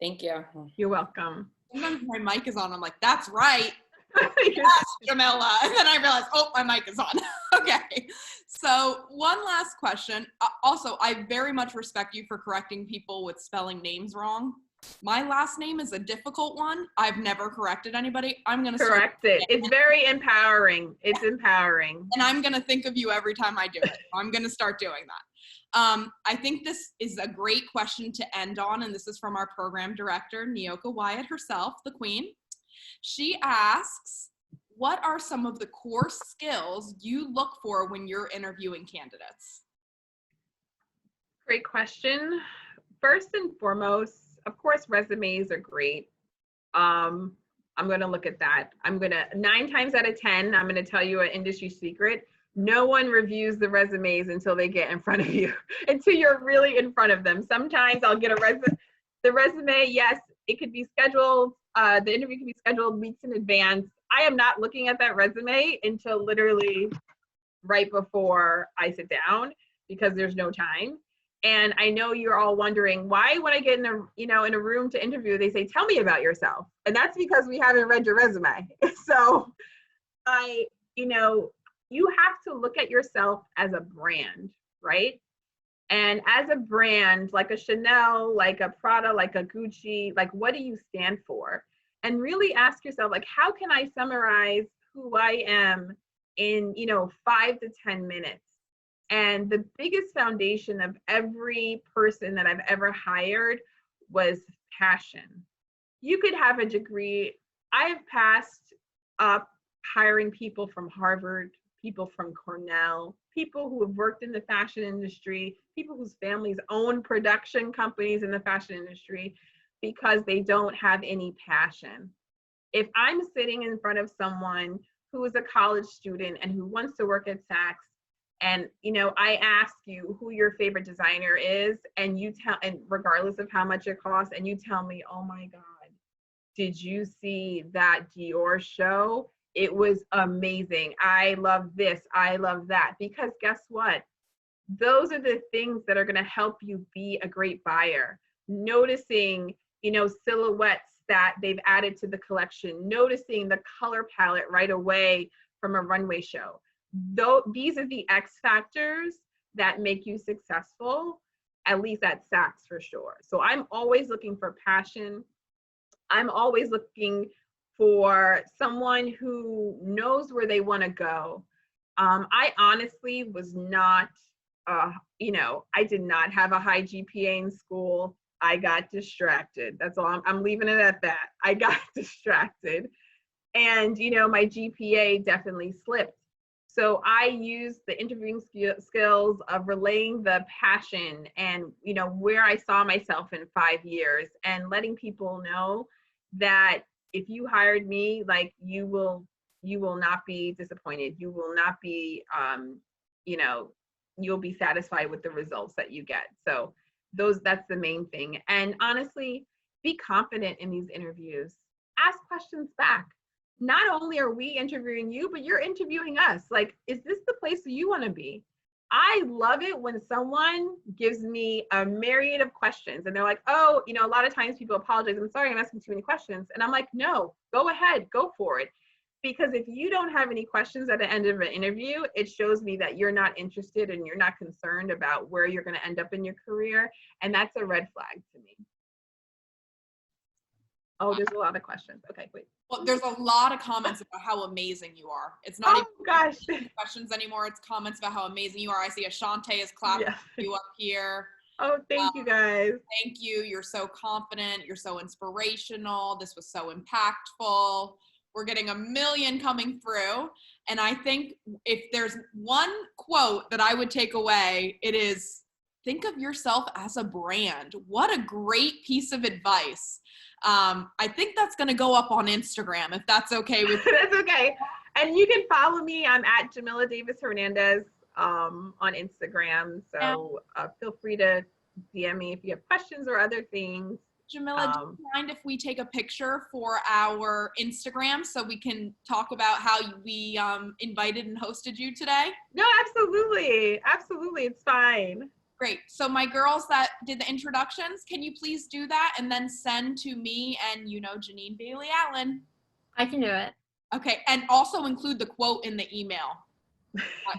Thank you. You're welcome. Sometimes my mic is on. I'm like, that's right. Yes, Jamillah. And then I realized, oh, my mic is on. Okay. So one last question. Also, I very much respect you for correcting people with spelling names wrong. My last name is a difficult one. I've never corrected anybody. I'm going to correct it. It's very empowering. It's empowering. And I'm going to think of you every time I do it. I'm going to start doing that. I think this is a great question to end on, and this is from our program director, Nyoka Wyatt herself, the queen. She asks, what are some of the core skills you look for when you're interviewing candidates? Great question. First and foremost, of course, resumes are great. I'm going to look at that. 9 times out of 10, I'm going to tell you an industry secret. No one reviews the resumes until they get in front of you, until you're really in front of them. Sometimes I'll get the resume, yes, it could be scheduled. The interview can be scheduled weeks in advance. I am not looking at that resume until literally right before I sit down, because there's no time. And I know you're all wondering, why when I get in a room to interview, they say, tell me about yourself. And that's because we haven't read your resume. So you have to look at yourself as a brand, right? And as a brand, like a Chanel, like a Prada, like a Gucci, like what do you stand for? And really ask yourself, like, how can I summarize who I am in, 5 to 10 minutes? And the biggest foundation of every person that I've ever hired was passion. You could have a degree. I have passed up hiring people from Harvard, people from Cornell, people who have worked in the fashion industry, people whose families own production companies in the fashion industry, because they don't have any passion. If I'm sitting in front of someone who is a college student and who wants to work at Saks, and I ask you who your favorite designer is, and you tell, and regardless of how much it costs, and you tell me, oh my God, did you see that Dior show? It was amazing. I love this. I love that. Because guess what? Those are the things that are going to help you be a great buyer. Noticing, silhouettes that they've added to the collection, noticing the color palette right away from a runway show. Though these are the X factors that make you successful, at least at Saks for sure. So I'm always looking for passion. I'm always looking for someone who knows where they want to go. I honestly was not, I did not have a high GPA in school. I got distracted. That's all. I'm leaving it at that. I got distracted. And, my GPA definitely slipped. So I used the interviewing skills of relaying the passion and, where I saw myself in 5 years, and letting people know that if you hired me, like you will not be disappointed. You will not be, you'll be satisfied with the results that you get. So that's the main thing. And honestly, be confident in these interviews. Ask questions back. Not only are we interviewing you, but you're interviewing us. Like, is this the place that you want to be? I love it when someone gives me a myriad of questions and they're like, oh, a lot of times people apologize. I'm sorry, I'm asking too many questions. And I'm like, no, go ahead, go for it. Because if you don't have any questions at the end of an interview, it shows me that you're not interested and you're not concerned about where you're going to end up in your career. And that's a red flag to me. Oh, there's a lot of questions. Okay, wait. Well, there's a lot of comments about how amazing you are. It's not even questions anymore. It's comments about how amazing you are. I see Ashante is clapping you up here. Oh, thank you guys. Thank you. You're so confident. You're so inspirational. This was so impactful. We're getting a million coming through. And I think if there's one quote that I would take away, it is, think of yourself as a brand. What a great piece of advice. I think that's going to go up on Instagram, if that's okay with you. That's okay. And you can follow me. I'm at Jamillah Davis Hernandez on Instagram. So feel free to DM me if you have questions or other things. Jamillah, do you mind if we take a picture for our Instagram so we can talk about how we invited and hosted you today? No, absolutely. Absolutely. It's fine. Great. So my girls that did the introductions, can you please do that and then send to me and, Janine Bailey Allen? I can do it. Okay. And also include the quote in the email.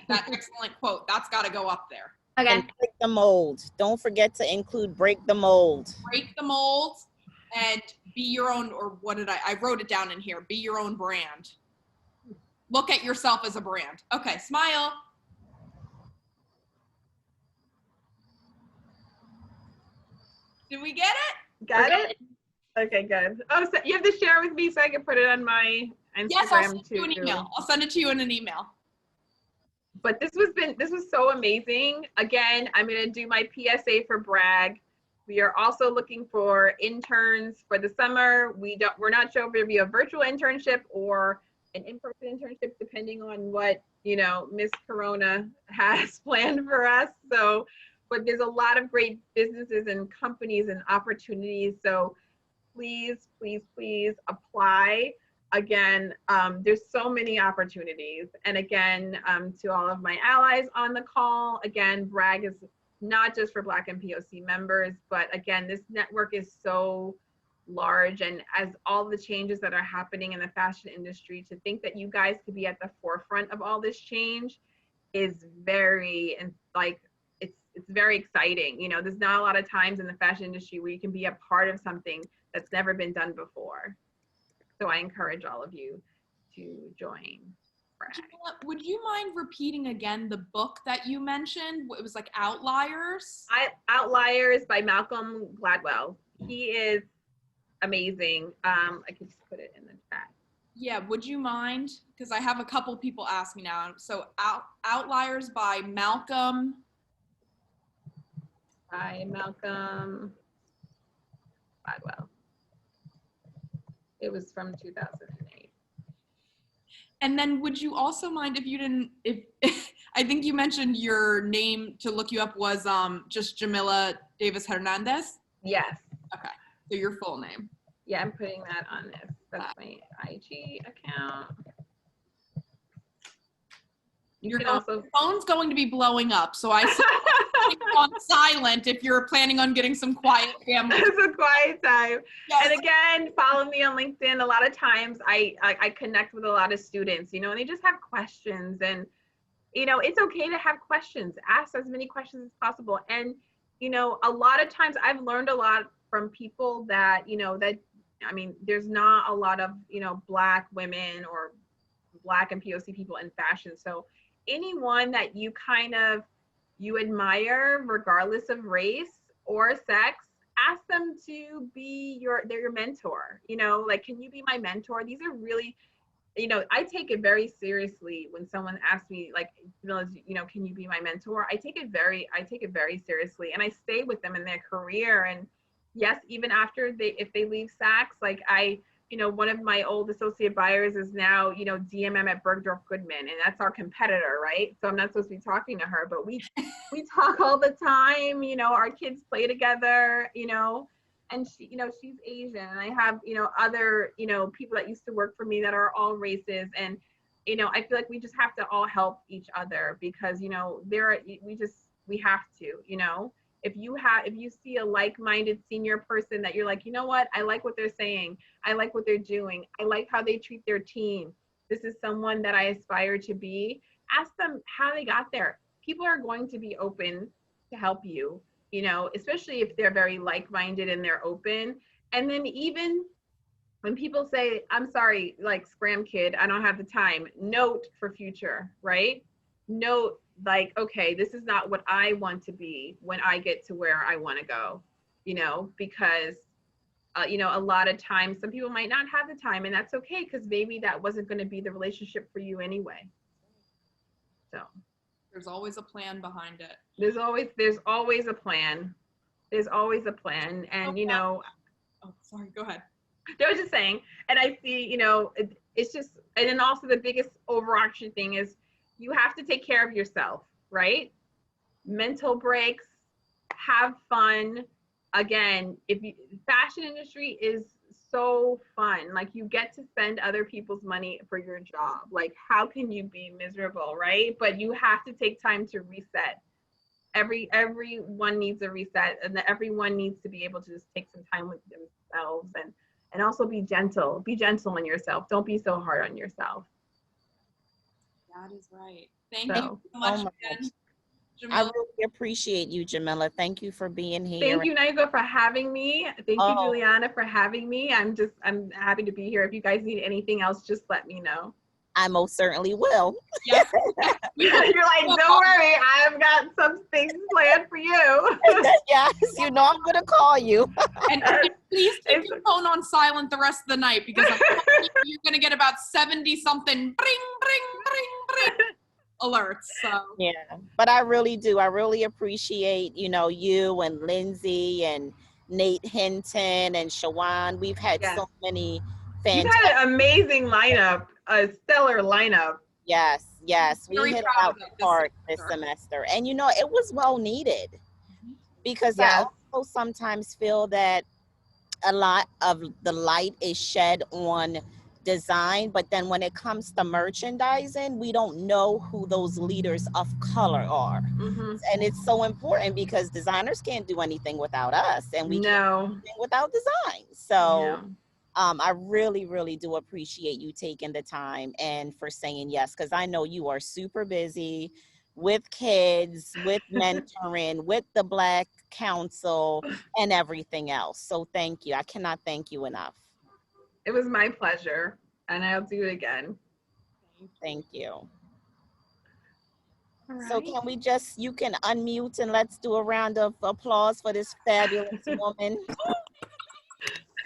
That excellent quote. That's got to go up there. Okay. And break the mold. Don't forget to include break the mold. Break the mold and be your own, or what did I wrote it down in here. Be your own brand. Look at yourself as a brand. Okay, smile. Did we get it? Got it? Okay, good. Oh, so you have to share with me so I can put it on my Instagram yes, I'll send too. you an email. I'll send it to you in an email. But this was so amazing. Again, I'm going to do my PSA for Bragg. We are also looking for interns for the summer. We're not sure if it'll be a virtual internship or an in-person internship, depending on what, Miss Corona has planned for us. So, but there's a lot of great businesses and companies and opportunities. So please, please, please apply. Again, there's so many opportunities. And again, to all of my allies on the call, again, Bragg is not just for Black and POC members, but again, this network is so large. And as all the changes that are happening in the fashion industry, to think that you guys could be at the forefront of all this change is very, and like, it's very exciting. There's not a lot of times in the fashion industry where you can be a part of something that's never been done before. So I encourage all of you to join Bragg. Jamillah, would you mind repeating again the book that you mentioned? It was like Outliers? Outliers by Malcolm Gladwell. He is amazing. I can just put it in the chat. Yeah, would you mind? Because I have a couple people ask me now. So Outliers by Malcolm. Gladwell. It was from 2008. And then would you also mind if you didn't, I think you mentioned your name to look you up was just Jamillah Davis Hernandez? Yes. Okay, so your full name. Yeah, I'm putting that on this. That's my IG account. Your phone's going to be blowing up, so I said on silent if you're planning on getting some quiet family. It's a quiet time. Yes. And again, follow me on LinkedIn. A lot of times I connect with a lot of students, and they just have questions. And, it's okay to have questions. Ask as many questions as possible. And, a lot of times I've learned a lot from people that, there's not a lot of, Black women or Black and POC people in fashion. So anyone that you you admire, regardless of race or sex, ask them to be your mentor. Like, can you be my mentor? These are really, I take it very seriously when someone asks me, like, can you be my mentor? I take it very seriously, and I stay with them in their career. And yes, even after if they leave Saks, like one of my old associate buyers is now, DMM at Bergdorf Goodman, and that's our competitor, right? So I'm not supposed to be talking to her, but we talk all the time. Our kids play together, and she, she's Asian, and I have, other, people that used to work for me that are all races, and I feel like we just have to all help each other because, we have to, If you see a like-minded senior person that you're like, you know what, I like what they're saying, I like what they're doing, I like how they treat their team, this is someone that I aspire to be, ask them how they got there. People are going to be open to help you, especially if they're very like-minded and they're open. And then even when people say, I'm sorry, like, scram kid, I don't have the time, note for future, right? Note, like, okay, this is not what I want to be when I get to where I want to go, because, a lot of times some people might not have the time, and that's okay, because maybe that wasn't going to be the relationship for you anyway. So there's always a plan behind it. There's always a plan. There's always a plan. And, Oh, sorry, go ahead. They were just saying, and I see, you know, it's just, and then also the biggest overarching thing is you have to take care of yourself, right? Mental breaks, have fun. Again, fashion industry is so fun. Like, you get to spend other people's money for your job. Like, how can you be miserable, right? But you have to take time to reset. Everyone needs a reset, and everyone needs to be able to just take some time with themselves, and also be gentle. Be gentle on yourself. Don't be so hard on yourself. That is right. Thank you so much, again, I Jamillah. really appreciate you, Jamillah. Thank you for being here. Thank you, Naigo, for having me. Thank you, Juliana, for having me. I'm happy to be here. If you guys need anything else, just let me know. I most certainly will. Yes. You're like, don't worry, I've got some things planned for you. Yes, you know I'm gonna call you. And please keep your phone on silent the rest of the night, because you're gonna get about 70-something bring, bring, bring, bring alerts. So Yeah, but I really do. I really appreciate, you know, you and Lindsay and Nate Hinton and Shawan. We've had so many fantastic. You've had an amazing lineup, a stellar lineup. Yes, yes. We Very hit proud out of it the park this semester. And, you know, it was well needed, because I also sometimes feel that a lot of the light is shed on design, but then when it comes to merchandising, we don't know who those leaders of color are. And it's so important, because designers can't do anything without us, and we can't do anything without design. So I really, really do appreciate you taking the time and for saying yes, because I know you are super busy with kids, with mentoring, with the Black Council, and everything else. So thank you. I cannot thank you enough. It was my pleasure, and I'll do it again. Thank you. All So right. can we just, you can unmute and let's do a round of applause for this fabulous woman.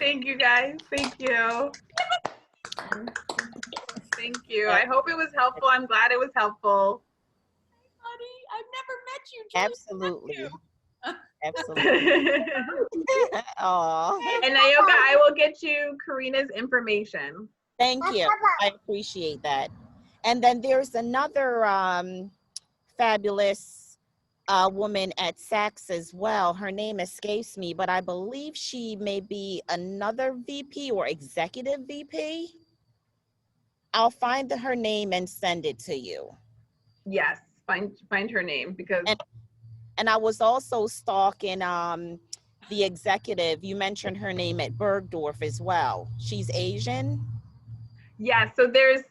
Thank you, guys. Thank you. Thank you. I hope it was helpful. I'm glad it was helpful. Buddy, I've never met you. Absolutely. Absolutely. Oh. And Nayoka, I will get you Karina's information. Thank you. I appreciate that. And then there's another fabulous woman at Saks as well. Her name escapes me, but I believe she may be another VP or executive VP. I'll find her name and send it to you. Yes, find her name, because. And I was also stalking the executive. You mentioned her name at Bergdorf as well. She's Asian. Yeah, so there's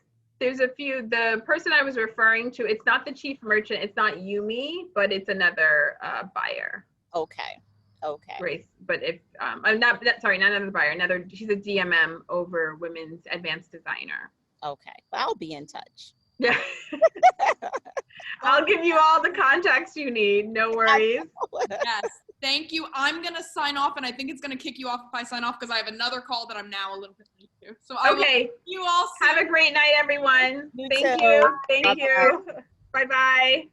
a few. The person I was referring to, it's not the chief merchant, it's not Yumi, but it's another buyer. Okay. Okay. Grace, but if I'm not another buyer, she's a DMM over women's advanced designer. Okay, I'll be in touch. Yeah. I'll give you all the contacts you need. No worries. Yes. Thank you. I'm going to sign off, and I think it's going to kick you off if I sign off, because I have another call that I'm now a little bit late to. So Okay. You all have a great night, everyone. You Thank too. you. Thank Bye-bye. you. Bye-bye.